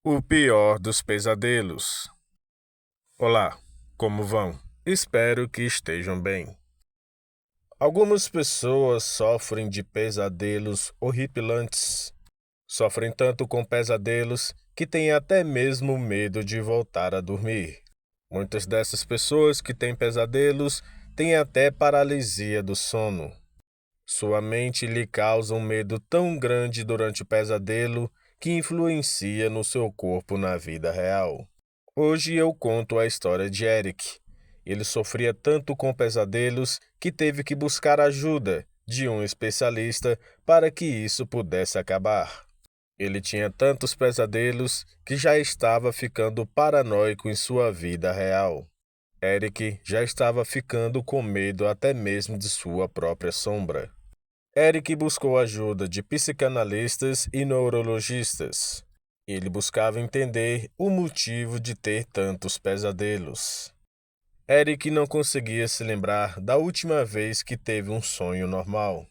O pior dos pesadelos. Olá, como vão? Espero que estejam bem. Algumas pessoas sofrem de pesadelos horripilantes. Sofrem tanto com pesadelos que têm até mesmo medo de voltar a dormir. Muitas dessas pessoas que têm pesadelos têm até paralisia do sono. Sua mente lhe causa um medo tão grande durante o pesadelo que influencia no seu corpo na vida real. Hoje eu conto a história de Eric. Ele sofria tanto com pesadelos que teve que buscar ajuda de um especialista para que isso pudesse acabar. Ele tinha tantos pesadelos que já estava ficando paranoico em sua vida real. Eric já estava ficando com medo até mesmo de sua própria sombra. Eric buscou ajuda de psicanalistas e neurologistas. Ele buscava entender o motivo de ter tantos pesadelos. Eric não conseguia se lembrar da última vez que teve um sonho normal.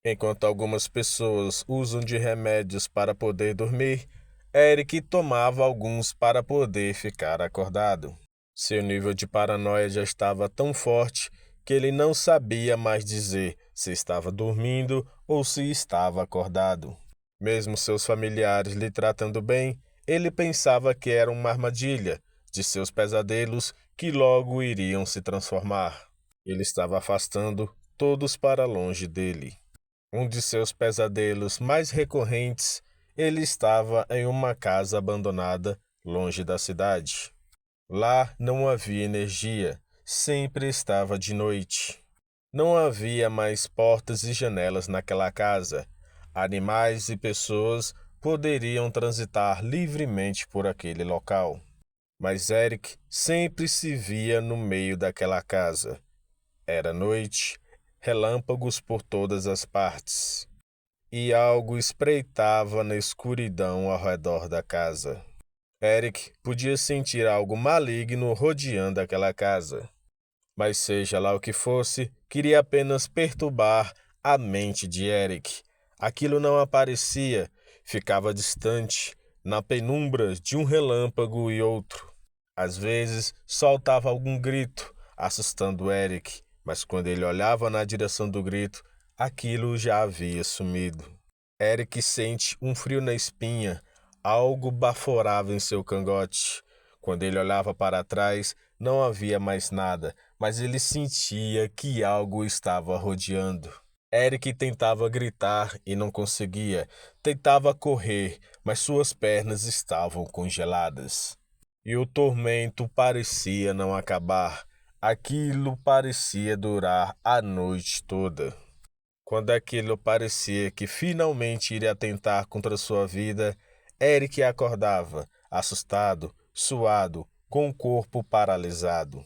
Enquanto algumas pessoas usam de remédios para poder dormir, Eric tomava alguns para poder ficar acordado. Seu nível de paranoia já estava tão forte que ele não sabia mais dizer se estava dormindo ou se estava acordado. Mesmo seus familiares lhe tratando bem, ele pensava que era uma armadilha de seus pesadelos que logo iriam se transformar. Ele estava afastando todos para longe dele. Um de seus pesadelos mais recorrentes, ele estava em uma casa abandonada, longe da cidade. Lá não havia energia, sempre estava de noite. Não havia mais portas e janelas naquela casa. Animais e pessoas poderiam transitar livremente por aquele local. Mas Eric sempre se via no meio daquela casa. Era noite, relâmpagos por todas as partes, e algo espreitava na escuridão ao redor da casa. Eric podia sentir algo maligno rodeando aquela casa. Mas seja lá o que fosse, queria apenas perturbar a mente de Eric. Aquilo não aparecia, ficava distante, na penumbra de um relâmpago e outro. Às vezes, soltava algum grito, assustando Eric, mas quando ele olhava na direção do grito, aquilo já havia sumido. Eric sente um frio na espinha, algo baforava em seu cangote. Quando ele olhava para trás, não havia mais nada, mas ele sentia que algo estava rodeando. Eric tentava gritar e não conseguia. Tentava correr, mas suas pernas estavam congeladas. E o tormento parecia não acabar. Aquilo parecia durar a noite toda. Quando aquilo parecia que finalmente iria atentar contra sua vida, Eric acordava, assustado, suado, com o corpo paralisado.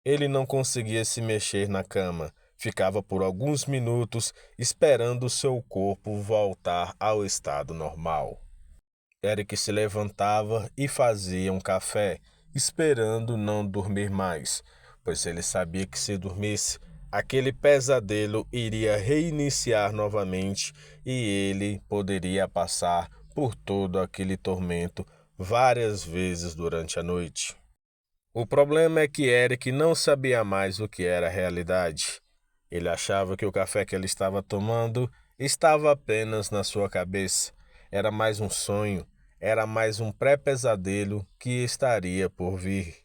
Ele não conseguia se mexer na cama. Ficava por alguns minutos esperando seu corpo voltar ao estado normal. Eric se levantava e fazia um café, esperando não dormir mais, pois ele sabia que se dormisse, aquele pesadelo iria reiniciar novamente e ele poderia passar por todo aquele tormento várias vezes durante a noite. O problema é que Eric não sabia mais o que era realidade. Ele achava que o café que ele estava tomando estava apenas na sua cabeça. Era mais um sonho, era mais um pré-pesadelo que estaria por vir.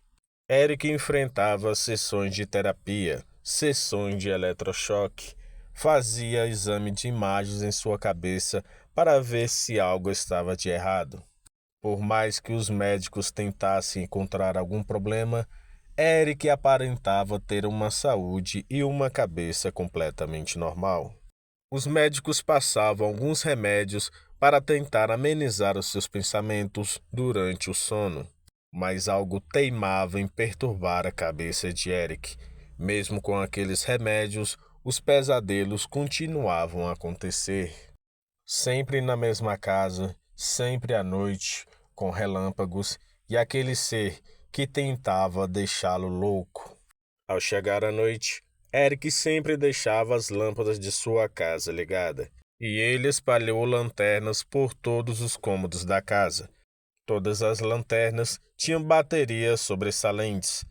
Eric enfrentava sessões de terapia, sessões de eletrochoque, fazia exame de imagens em sua cabeça para ver se algo estava de errado. Por mais que os médicos tentassem encontrar algum problema, Eric aparentava ter uma saúde e uma cabeça completamente normal. Os médicos passavam alguns remédios para tentar amenizar os seus pensamentos durante o sono, mas algo teimava em perturbar a cabeça de Eric. Mesmo com aqueles remédios, os pesadelos continuavam a acontecer. Sempre na mesma casa, sempre à noite, com relâmpagos e aquele ser que tentava deixá-lo louco. Ao chegar à noite, Eric sempre deixava as lâmpadas de sua casa ligada, e ele espalhou lanternas por todos os cômodos da casa. Todas as lanternas tinham baterias sobressalentes,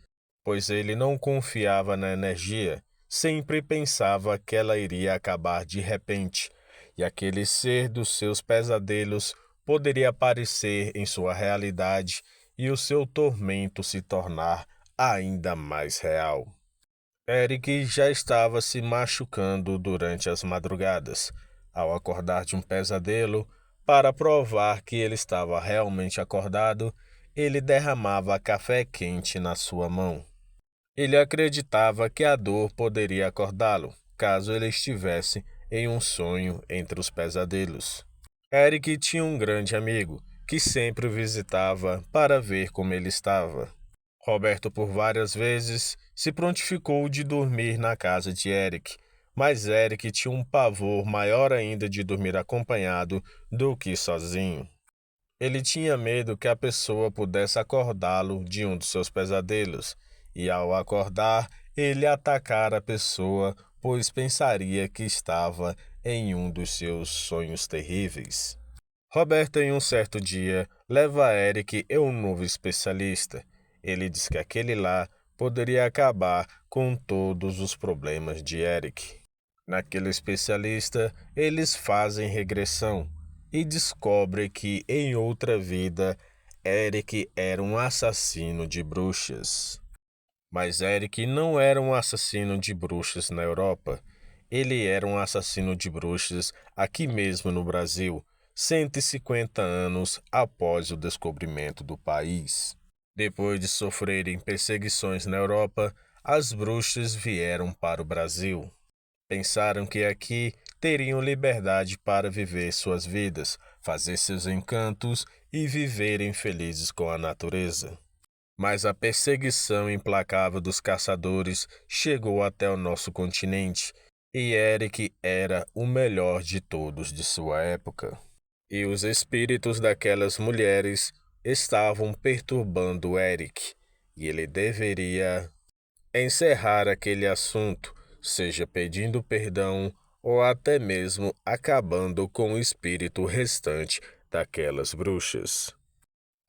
pois ele não confiava na energia, sempre pensava que ela iria acabar de repente, e aquele ser dos seus pesadelos poderia aparecer em sua realidade e o seu tormento se tornar ainda mais real. Eric já estava se machucando durante as madrugadas. Ao acordar de um pesadelo, para provar que ele estava realmente acordado, ele derramava café quente na sua mão. Ele acreditava que a dor poderia acordá-lo, caso ele estivesse em um sonho entre os pesadelos. Eric tinha um grande amigo, que sempre o visitava para ver como ele estava. Roberto por várias vezes se prontificou de dormir na casa de Eric, mas Eric tinha um pavor maior ainda de dormir acompanhado do que sozinho. Ele tinha medo que a pessoa pudesse acordá-lo de um dos seus pesadelos, e ao acordar, ele atacar a pessoa, pois pensaria que estava em um dos seus sonhos terríveis. Roberto, em um certo dia, leva Eric a um novo especialista. Ele diz que aquele lá poderia acabar com todos os problemas de Eric. Naquele especialista, eles fazem regressão e descobrem que, em outra vida, Eric era um assassino de bruxas. Mas Eric não era um assassino de bruxas na Europa. Ele era um assassino de bruxas aqui mesmo no Brasil, 150 anos após o descobrimento do país. Depois de sofrerem perseguições na Europa, as bruxas vieram para o Brasil. Pensaram que aqui teriam liberdade para viver suas vidas, fazer seus encantos e viverem felizes com a natureza. Mas a perseguição implacável dos caçadores chegou até o nosso continente, e Eric era o melhor de todos de sua época. E os espíritos daquelas mulheres estavam perturbando Eric, e ele deveria encerrar aquele assunto, seja pedindo perdão ou até mesmo acabando com o espírito restante daquelas bruxas.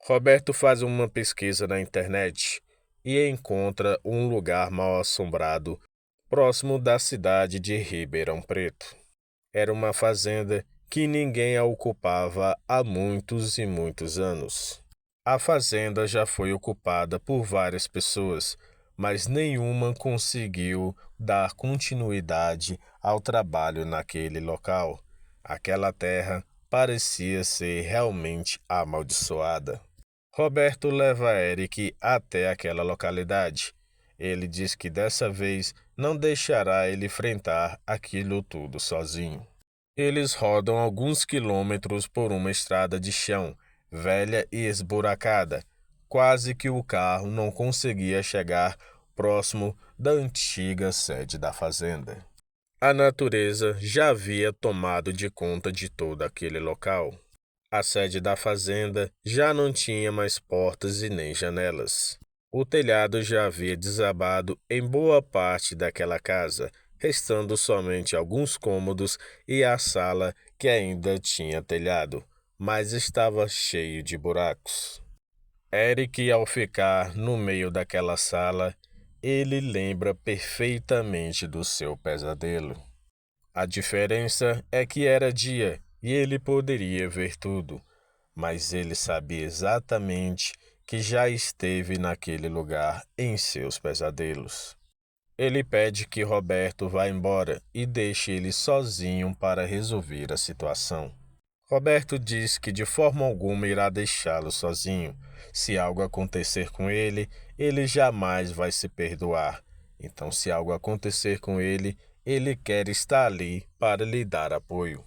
Roberto faz uma pesquisa na internet e encontra um lugar mal assombrado próximo da cidade de Ribeirão Preto. Era uma fazenda que ninguém a ocupava há muitos e muitos anos. A fazenda já foi ocupada por várias pessoas, mas nenhuma conseguiu dar continuidade ao trabalho naquele local. Aquela terra parecia ser realmente amaldiçoada. Roberto leva Eric até aquela localidade. Ele diz que dessa vez não deixará ele enfrentar aquilo tudo sozinho. Eles rodam alguns quilômetros por uma estrada de chão, velha e esburacada. Quase que o carro não conseguia chegar próximo da antiga sede da fazenda. A natureza já havia tomado de conta de todo aquele local. A sede da fazenda já não tinha mais portas e nem janelas. O telhado já havia desabado em boa parte daquela casa, restando somente alguns cômodos e a sala que ainda tinha telhado, mas estava cheio de buracos. Eric, ao ficar no meio daquela sala, ele lembra perfeitamente do seu pesadelo. A diferença é que era dia e ele poderia ver tudo, mas ele sabia exatamente que já esteve naquele lugar em seus pesadelos. Ele pede que Roberto vá embora e deixe ele sozinho para resolver a situação. Roberto diz que de forma alguma irá deixá-lo sozinho. Se algo acontecer com ele, ele jamais vai se perdoar. Então, se algo acontecer com ele, ele quer estar ali para lhe dar apoio.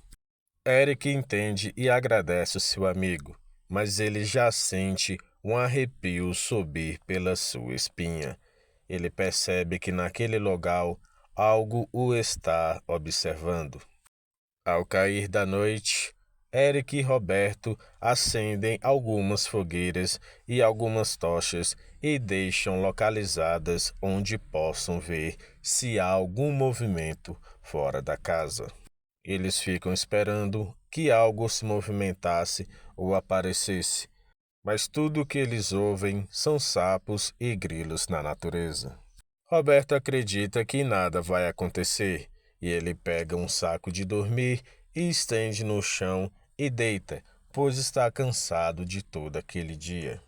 Eric entende e agradece o seu amigo, mas ele já sente um arrepio subir pela sua espinha. Ele percebe que naquele local algo o está observando. Ao cair da noite, Eric e Roberto acendem algumas fogueiras e algumas tochas e deixam localizadas onde possam ver se há algum movimento fora da casa. Eles ficam esperando que algo se movimentasse ou aparecesse, mas tudo o que eles ouvem são sapos e grilos na natureza. Roberto acredita que nada vai acontecer, e ele pega um saco de dormir e estende no chão e deita, pois está cansado de todo aquele dia.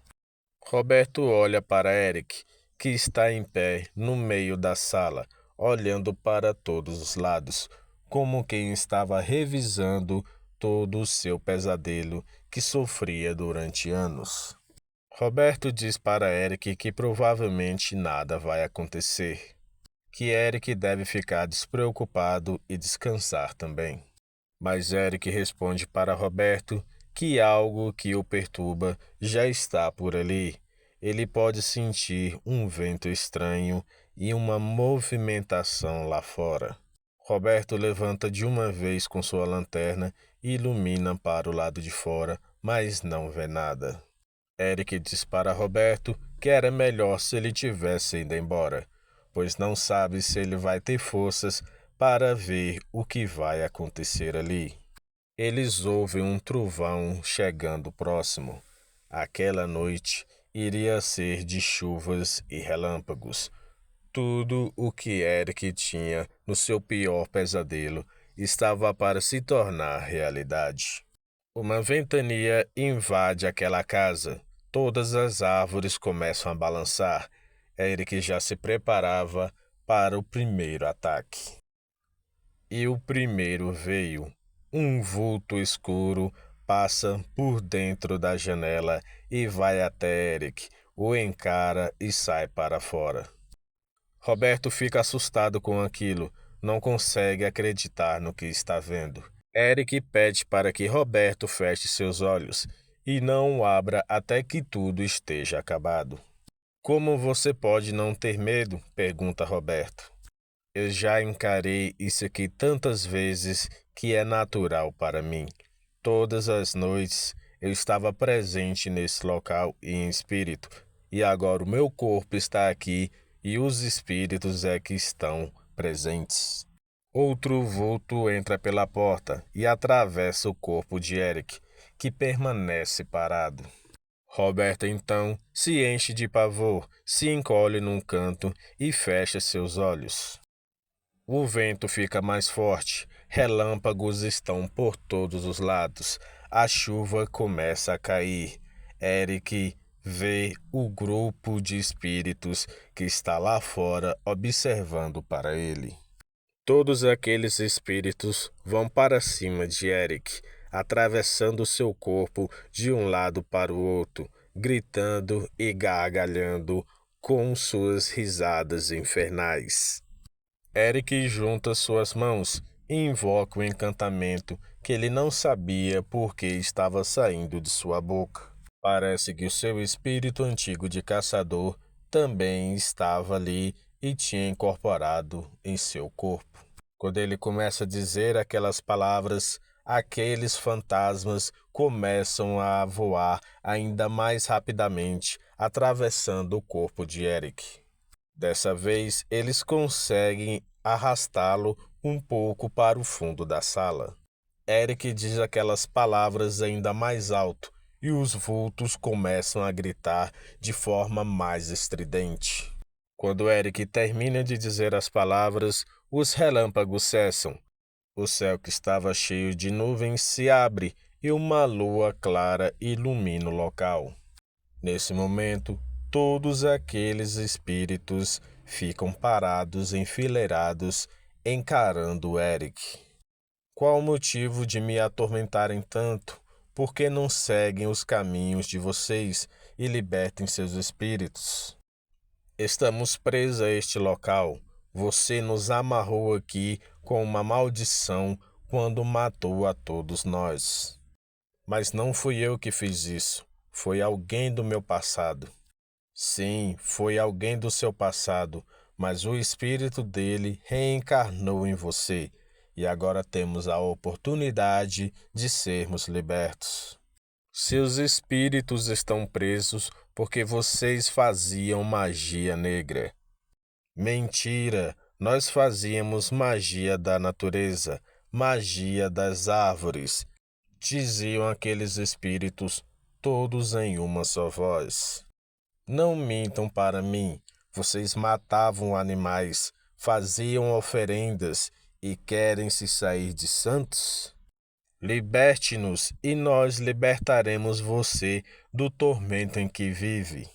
Roberto olha para Eric, que está em pé no meio da sala, olhando para todos os lados, como quem estava revisando todo o seu pesadelo que sofria durante anos. Roberto diz para Eric que provavelmente nada vai acontecer, que Eric deve ficar despreocupado e descansar também. Mas Eric responde para Roberto que algo que o perturba já está por ali. Ele pode sentir um vento estranho e uma movimentação lá fora. Roberto levanta de uma vez com sua lanterna e ilumina para o lado de fora, mas não vê nada. Eric diz para Roberto que era melhor se ele tivesse ido embora, pois não sabe se ele vai ter forças para ver o que vai acontecer ali. Eles ouvem um trovão chegando próximo. Aquela noite iria ser de chuvas e relâmpagos. Tudo o que Eric tinha no seu pior pesadelo estava para se tornar realidade. Uma ventania invade aquela casa. Todas as árvores começam a balançar. Eric já se preparava para o primeiro ataque. E o primeiro veio. Um vulto escuro passa por dentro da janela e vai até Eric, o encara e sai para fora. Roberto fica assustado com aquilo, não consegue acreditar no que está vendo. Eric pede para que Roberto feche seus olhos e não o abra até que tudo esteja acabado. Como você pode não ter medo? Pergunta Roberto. Eu já encarei isso aqui tantas vezes que é natural para mim. Todas as noites eu estava presente nesse local e em espírito, e agora o meu corpo está aqui e os espíritos é que estão presentes. Outro vulto entra pela porta e atravessa o corpo de Eric, que permanece parado. Roberto então se enche de pavor, se encolhe num canto e fecha seus olhos. O vento fica mais forte, relâmpagos estão por todos os lados, a chuva começa a cair. Eric vê o grupo de espíritos que está lá fora observando para ele. Todos aqueles espíritos vão para cima de Eric, atravessando seu corpo de um lado para o outro, gritando e gargalhando com suas risadas infernais. Eric junta suas mãos e invoca o encantamento que ele não sabia por que estava saindo de sua boca. Parece que o seu espírito antigo de caçador também estava ali e tinha incorporado em seu corpo. Quando ele começa a dizer aquelas palavras, aqueles fantasmas começam a voar ainda mais rapidamente, atravessando o corpo de Eric. Dessa vez, eles conseguem arrastá-lo um pouco para o fundo da sala. Eric diz aquelas palavras ainda mais alto e os vultos começam a gritar de forma mais estridente. Quando Eric termina de dizer as palavras, os relâmpagos cessam. O céu que estava cheio de nuvens se abre e uma lua clara ilumina o local. Nesse momento, todos aqueles espíritos ficam parados, enfileirados, encarando Eric. Qual o motivo de me atormentarem tanto? Por que não seguem os caminhos de vocês e libertem seus espíritos? Estamos presos a este local. Você nos amarrou aqui com uma maldição quando matou a todos nós. Mas não fui eu que fiz isso. Foi alguém do meu passado. Sim, foi alguém do seu passado, mas o espírito dele reencarnou em você e agora temos a oportunidade de sermos libertos. Seus espíritos estão presos porque vocês faziam magia negra. Mentira! Nós fazíamos magia da natureza, magia das árvores, diziam aqueles espíritos. todos em uma só voz: Não mintam para mim, vocês matavam animais, faziam oferendas e querem se sair de santos? Liberte-nos e nós libertaremos você do tormento em que vive.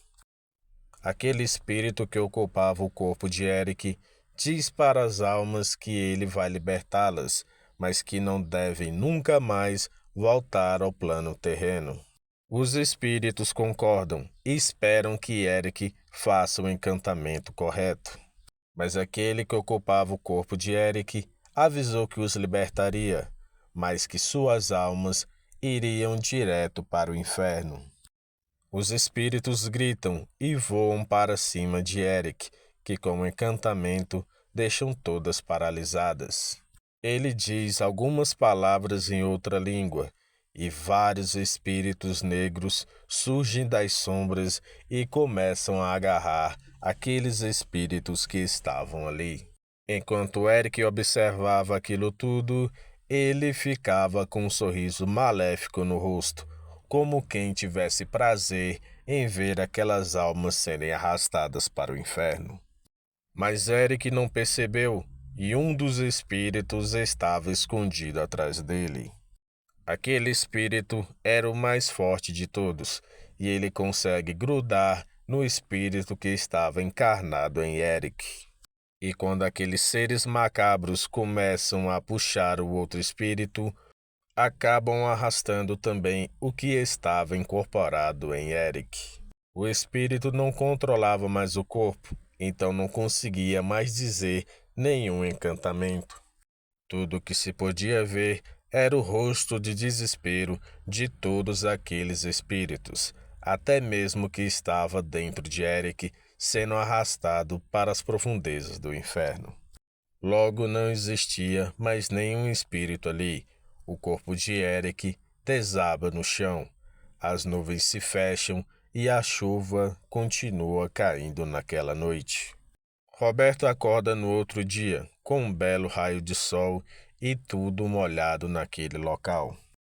Aquele espírito que ocupava o corpo de Eric diz para as almas que ele vai libertá-las, mas que não devem nunca mais voltar ao plano terreno. Os espíritos concordam e esperam que Eric faça o encantamento correto. Mas aquele que ocupava o corpo de Eric avisou que os libertaria, mas que suas almas iriam direto para o inferno. Os espíritos gritam e voam para cima de Eric, que com o encantamento deixam todas paralisadas. Ele diz algumas palavras em outra língua, e vários espíritos negros surgem das sombras e começam a agarrar aqueles espíritos que estavam ali. Enquanto Eric observava aquilo tudo, ele ficava com um sorriso maléfico no rosto, como quem tivesse prazer em ver aquelas almas serem arrastadas para o inferno. Mas Eric não percebeu, e um dos espíritos estava escondido atrás dele. Aquele espírito era o mais forte de todos, e ele consegue grudar no espírito que estava encarnado em Eric. E quando aqueles seres macabros começam a puxar o outro espírito, acabam arrastando também o que estava incorporado em Eric. O espírito não controlava mais o corpo, então não conseguia mais dizer nenhum encantamento. Tudo o que se podia ver era o rosto de desespero de todos aqueles espíritos, até mesmo que estava dentro de Eric, sendo arrastado para as profundezas do inferno. Logo não existia mais nenhum espírito ali. O corpo de Eric desaba no chão. As nuvens se fecham e a chuva continua caindo naquela noite. Roberto acorda no outro dia, com um belo raio de sol e tudo molhado naquele local.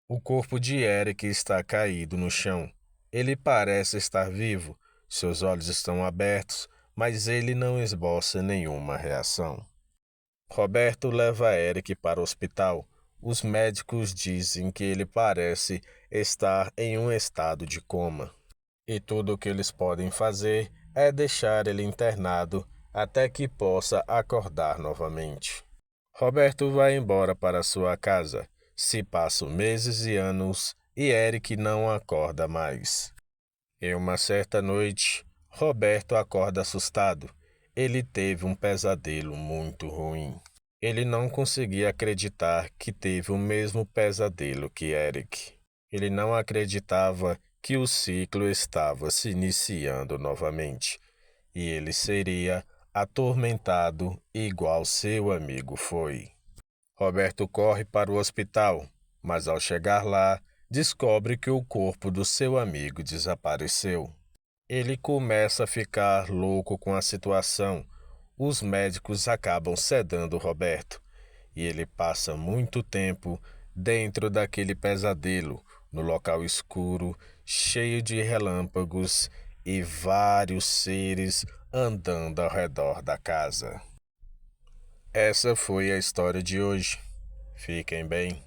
O corpo de Eric está caído no chão. Ele parece estar vivo, seus olhos estão abertos, mas ele não esboça nenhuma reação. Roberto leva Eric para o hospital. Os médicos dizem que ele parece estar em um estado de coma. E tudo o que eles podem fazer é deixar ele internado até que possa acordar novamente. Roberto vai embora para sua casa. Se passam meses e anos e Eric não acorda mais. Em uma certa noite, Roberto acorda assustado. Ele teve um pesadelo muito ruim. Ele não conseguia acreditar que teve o mesmo pesadelo que Eric. Ele não acreditava que o ciclo estava se iniciando novamente, e ele seria atormentado igual seu amigo foi. Roberto corre para o hospital, mas ao chegar lá, descobre que o corpo do seu amigo desapareceu. Ele começa a ficar louco com a situação. Os médicos acabam sedando Roberto, e ele passa muito tempo dentro daquele pesadelo, no local escuro, cheio de relâmpagos e vários seres andando ao redor da casa. Essa foi a história de hoje. Fiquem bem.